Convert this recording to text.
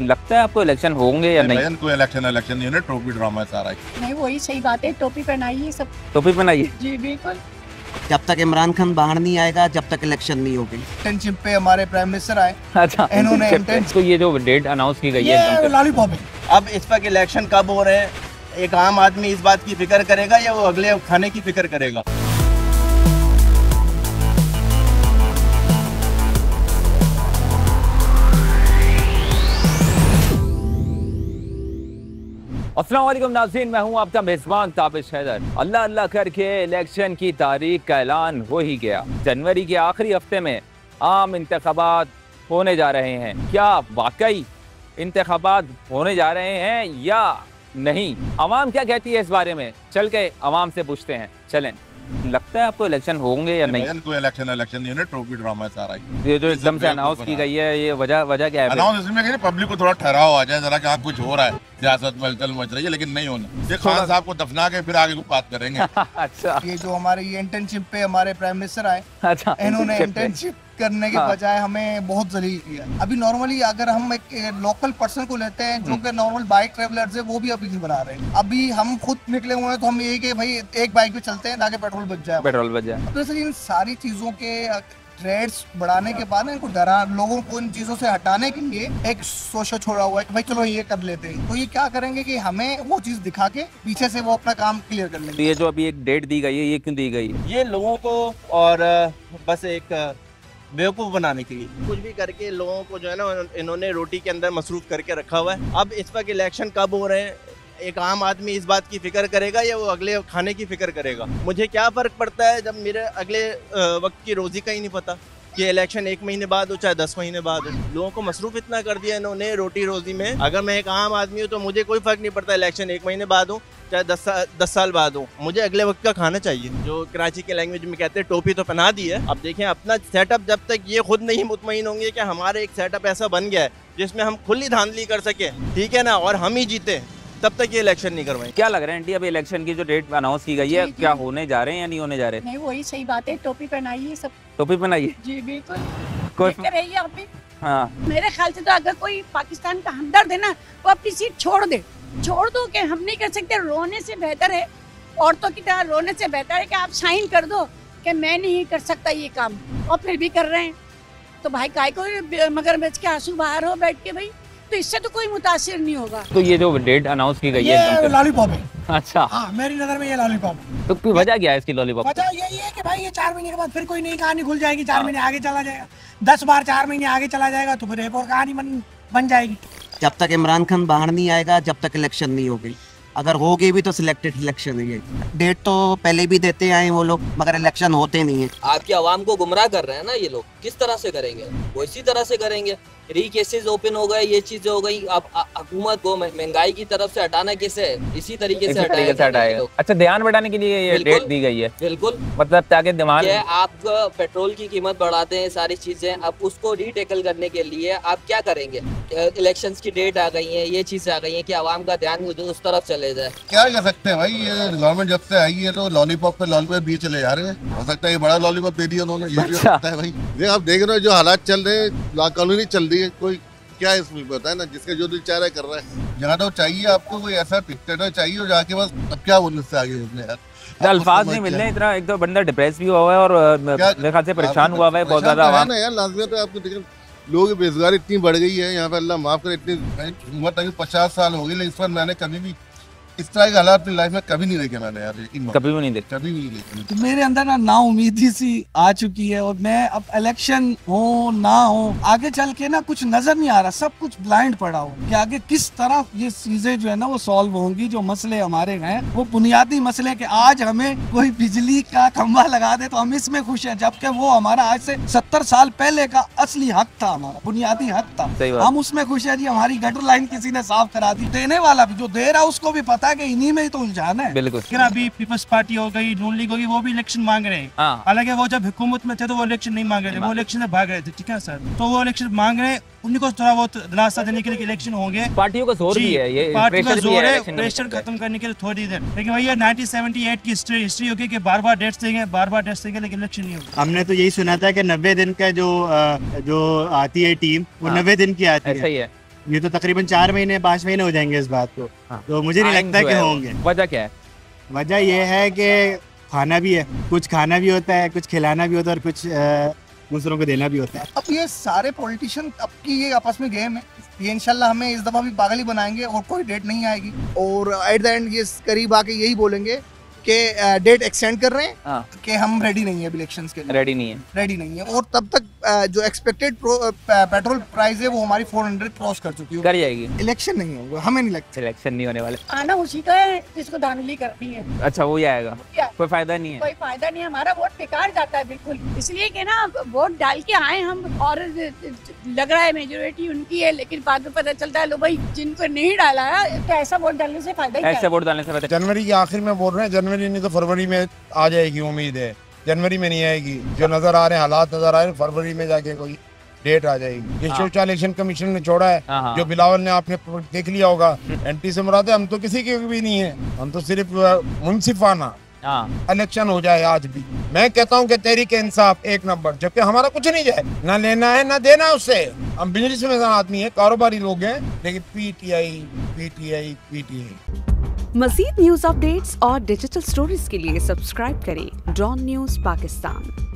लगता है आपको इलेक्शन होंगे या नहीं? कोई इलेक्शन नहीं है, टोपी ड्रामा है सारा। नहीं, वही सही बात है, टोपी पहनाइए सब। टोपी बनाइए। जी बिल्कुल। जब तक इमरान खान बाहर नहीं आएगा, जब तक इलेक्शन नहीं होगी। इंटर्नशिप पे हमारे प्राइम मिनिस्टर आए। अच्छा, इन्होंने तो ये जो डेट अनाउंस की गई है लॉलीपॉप है। अब इस वक्त इलेक्शन कब हो रहे हैं, एक आम आदमी इस बात की फिक्र करेगा या वो अगले खाने की फिक्र करेगा? अस्सलाम वालेकुम नाज़रीन, मैं हूं आपका मेज़बान ताबिश हैदर। अल्लाह अल्लाह करके इलेक्शन की तारीख का ऐलान हो ही गया। जनवरी के आखिरी हफ्ते में आम इंतखाबात होने जा रहे हैं। क्या वाकई इंतखाबात होने जा रहे हैं या नहीं? अवाम क्या कहती है इस बारे में, चल के अवाम से पूछते हैं। चलें। लगता है आपको इलेक्शन होंगे या नहीं? कोई इलेक्शन नहीं है, टोपी ड्रामा है सारा। ये जो एकदम से अनाउंस की गई है, ये वजह क्या है? अनाउंस इसमें कि पब्लिक को थोड़ा ठहराव आ जाए जरा कि हाँ कुछ हो रहा है, सियासत मचल मच रही है, लेकिन नहीं होना। ये खान साहब को दफना के फिर आगे बात करेंगे। अच्छा, ये जो हमारे ये इंटर्नशिप पे हमारे प्राइम मिनिस्टर आए। अच्छा, इन्होंने इंटर्नशिप करने के बजाय हमें बहुत जलील किया। अभी नॉर्मली अगर हम एक लोकल पर्सन को लेते हैं जो कि नॉर्मल बाइक ट्रेवलर्स है, वो भी अभी नहीं बना रहे हैं। अभी हम खुद निकले हुए हैं तो हम यही कि भाई एक बाइक पे चलते हैं ताकि पेट्रोल बच जाए। तो सर इन सारी चीजों के रेट्स बढ़ाने के बाद इनको डरा लोगों को इन चीजों से हटाने के लिए एक सोशल छोड़ा हुआ है कि भाई चलो ये कर लेते हैं। तो ये क्या करेंगे कि हमें वो चीज दिखा के पीछे से वो अपना काम क्लियर कर लेंगे। तो ये जो अभी एक डेट दी गई है, ये क्यों दी गई है? ये लोगों को और बस एक बेवकूफ़ बनाने के लिए कुछ भी करके लोगों को जो है ना इन्होंने रोटी के अंदर मसरूफ करके रखा हुआ है। अब इस वक्त इलेक्शन कब हो रहे हैं, एक आम आदमी इस बात की फिक्र करेगा या वो अगले खाने की फिक्र करेगा? मुझे क्या फ़र्क पड़ता है जब मेरे अगले वक्त की रोज़ी का ही नहीं पता कि इलेक्शन 1 महीने बाद हो चाहे 10 महीने बाद हो। लोगों को मसरूफ इतना कर दिया इन्होंने रोटी रोज़ी में। अगर मैं एक आम आदमी हूँ तो मुझे कोई फ़र्क नहीं पड़ता इलेक्शन 1 महीने बाद हो चाहे 10 साल बाद हो, मुझे अगले वक्त का खाना चाहिए। जो कराची के लैंग्वेज में कहते हैं टोपी तो पहना दी है। अब देखें अपना सेटअप, जब तक ये खुद नहीं मुतमईन होंगे कि हमारे एक सेटअप ऐसा बन गया है जिसमें हम खुली धांधली कर सके, ठीक है ना, और हम ही जीते, तब तक ये इलेक्शन नहीं करवाएं। क्या लग रहा है आंटी, अभी इलेक्शन की जो डेट अनाउंस की गई है, क्या होने जा रहे हैं या नहीं होने जा रहे? नहीं, वही सही बात है, टोपी पहनाइए सब। टोपी बनाइए। जी बिल्कुल। कोई रहिए आप भी। हाँ, मेरे ख्याल से तो अगर कोई पाकिस्तान का हमदर्द है ना, वो अपनी सीट छोड़ दो कि हम नहीं कर सकते। रोने से बेहतर है, औरतों की तरह रोने से बेहतर है कि आप साइन कर दो कि मैं नहीं कर सकता ये काम, और फिर भी कर रहे हैं। तो भाई काय को मगरमच्छ के आंसू बाहर हो बैठ के भाई, तो इससे तो कोई मुतासिर नहीं होगा। तो ये जो डेट अनाउंस की गई है, ये लॉलीपॉप है। अच्छा, हाँ, मेरी नजर में ये लॉलीपॉप है। तो वजह क्या है इसकी लॉलीपॉप? वजह यही है कि भाई ये 4 महीने के बाद फिर कोई नई कहानी खुल जाएगी। 4 महीने आगे चला जाएगा, 10 बार 4 महीने आगे चला जाएगा तो फिर एक और कहानी बन जाएगी। जब तक इमरान खान बाहर नहीं आएगा, जब तक इलेक्शन नहीं होगी। अगर होगी भी तो सिलेक्टेड इलेक्शन है। डेट तो पहले भी देते आए वो लोग, मगर इलेक्शन होते नहीं है। आपकी आवाम को गुमराह कर रहे हैं ना ये लोग। किस तरह से करेंगे? वो इसी तरह से करेंगे। री केसेस ओपन हो गए, ये चीजें हो गई। अब हुकूमत को महंगाई की तरफ से हटाना कैसे है? इसी तरीके से हटाएगा। अच्छा, ध्यान बढ़ाने के लिए ये डेट दी गई है। बिल्कुल, मतलब ताकि दिमाग, आप पेट्रोल की कीमत बढ़ाते हैं, सारी चीजें, अब उसको रीटेकल करने के लिए आप क्या करेंगे? इलेक्शंस की डेट आ गई है, ये चीजें आ गई है कि आवाम का ध्यान उस तरफ चले जाए। क्या कर सकते हैं भाई, ये गवर्नमेंट जब से आई है तो लॉलीपॉप पे लॉलीपॉप भी चले जा रहे हैं। हो सकता है ये बड़ा लॉलीपॉप दे दिया उन्होंने, ये भी हो सकता है भाई। ये आप देख रहे हो जो हालात चल रहे हैं, लॉ कॉलोनी चल रही है, कोई क्या इसमें पता है ना, जिसका जो दिल चाह रहा है कर रहा है। जहाँ तो चाहिए आपको कोई ऐसा डिक्टेटर चाहिए और जाके बस अब क्या बोलने से आगे बोलने यार, अल्फाज नहीं मिल रहे इतना। एक तो बंदा डिप्रेस भी हुआ है और मेरे ख्याल से परेशान हुआ है बहुत ज्यादा। यार लाजमी तो आपको देखें, लोगों की बेरोजगारी इतनी बढ़ गई है यहाँ पे, अल्लाह माफ करे। इतनी उम्र तक 50 साल हो गई, लेकिन इस पर मैंने कभी भी इस तरह के हालात अपनी लाइफ में कभी नहीं देखे मैंने यार, कभी भी नहीं देखे, कभी भी नहीं देखे। तो मेरे अंदर ना उम्मीदी सी आ चुकी है, और मैं अब इलेक्शन हो ना हो आगे चल के ना कुछ नजर नहीं आ रहा, सब कुछ ब्लाइंड पड़ा हो कि आगे किस तरह ये चीजें जो है ना वो सॉल्व होंगी। जो मसले हमारे हैं वो बुनियादी मसले के, आज हमें कोई बिजली का खंभा लगा दे तो हम इसमें खुश हैं, जबकि वो हमारा आज से 70 साल पहले का असली हक था, हमारा बुनियादी हक था, हम उसमें खुश है। जी हमारी गटर लाइन किसी ने साफ करा दी, देने वाला भी जो दे रहा उसको भी पता कि इन्हीं में ही तो उलझाना है। बिल्कुल। अभी पीपल्स पार्टी हो गई, नून लीग होगी, वो भी इलेक्शन मांग रहे हैं। हालांकि वो जब हुकूमत में थे तो वो इलेक्शन नहीं मांग रहे थे, वो इलेक्शन से भाग रहे थे, ठीक है सर। तो वो इलेक्शन मांग रहे हैं, उनको थोड़ा बहुत दिलासा देने के लिए इलेक्शन होंगे। पार्टियों का जोर भी है, ये पार्टी का जोर है प्रेशर खत्म करने के लिए थोड़ी देर। लेकिन भैया 1978 की हिस्ट्री होगी कि बार बार डेट्स देंगे लेकिन इलेक्शन नहीं होगा। हमने तो यही सुना था कि 90 दिन का जो आती है टीम, वो 90 दिन की आती है। ऐसा ही है। ये तो तकरीबन 4 महीने 5 महीने हो जाएंगे इस बात को। तो मुझे नहीं लगता कि होंगे। वजह क्या है? वजह ये है कि खाना भी है, कुछ खाना भी होता है, कुछ खिलाना भी होता है और कुछ दूसरों को देना भी होता है। अब ये सारे पॉलिटिशियन अब की ये आपस में गेम है, ये इंशाल्लाह हमें इस दफा भी पागल ही बनाएंगे और कोई डेट नहीं आएगी। और एट द एंड ये करीब आके यही बोलेंगे कि डेट एक्सटेंड कर रहे हैं कि हम रेडी नहीं है इलेक्शंस के लिए, रेडी नहीं है। और तब तक जो एक्सपेक्टेड पेट्रोल प्राइस है वो हमारी 400 क्रॉस कर चुकी है, कर जाएगी। इलेक्शन नहीं होगा, हमें नहीं लगता इलेक्शन नहीं होने वाले। आना उसी का है जिसको धांधली करनी है। अच्छा, वो ही आएगा, कोई फायदा नहीं है। कोई फायदा नहीं है, हमारा वोट बेकार जाता है बिल्कुल। इसलिए कि ना वोट डाल के आए हम और लग रहा है मेजोरिटी उनकी है, लेकिन बाद में पता चलता है लो भाई जिनको नहीं डाला है तो ऐसा वोट डालने से फायदा ही ऐसा वोट डालने से फायदा। जनवरी के आखिर में बोल रहे हैं, जनवरी नहीं तो फरवरी में आ जाएगी, उम्मीद है। जनवरी में नहीं आएगी, जो नजर आ रहे हैं हालात नजर आ रहे हैं, फरवरी में जाके कोई डेट आ जाएगी। ये चौथा इलेक्शन कमीशन ने छोड़ा है, जो बिलावल ने आपने देख लिया होगा। एंटी से मुराद है, हम तो किसी के भी नहीं है, हम तो सिर्फ मुंसिफाना इलेक्शन हो जाए आज भी। मैं कहता हूँ कि तहरीक इंसाफ 1 नंबर, जबकि हमारा कुछ नहीं जाए, ना लेना है ना देना है उससे। हम बिजनेस में आदमी है, कारोबारी लोग हैं, लेकिन पीटीआई। मज़ीद न्यूज़ अपडेट्स और डिजिटल स्टोरीज के लिए सब्सक्राइब करें डॉन न्यूज़ पाकिस्तान।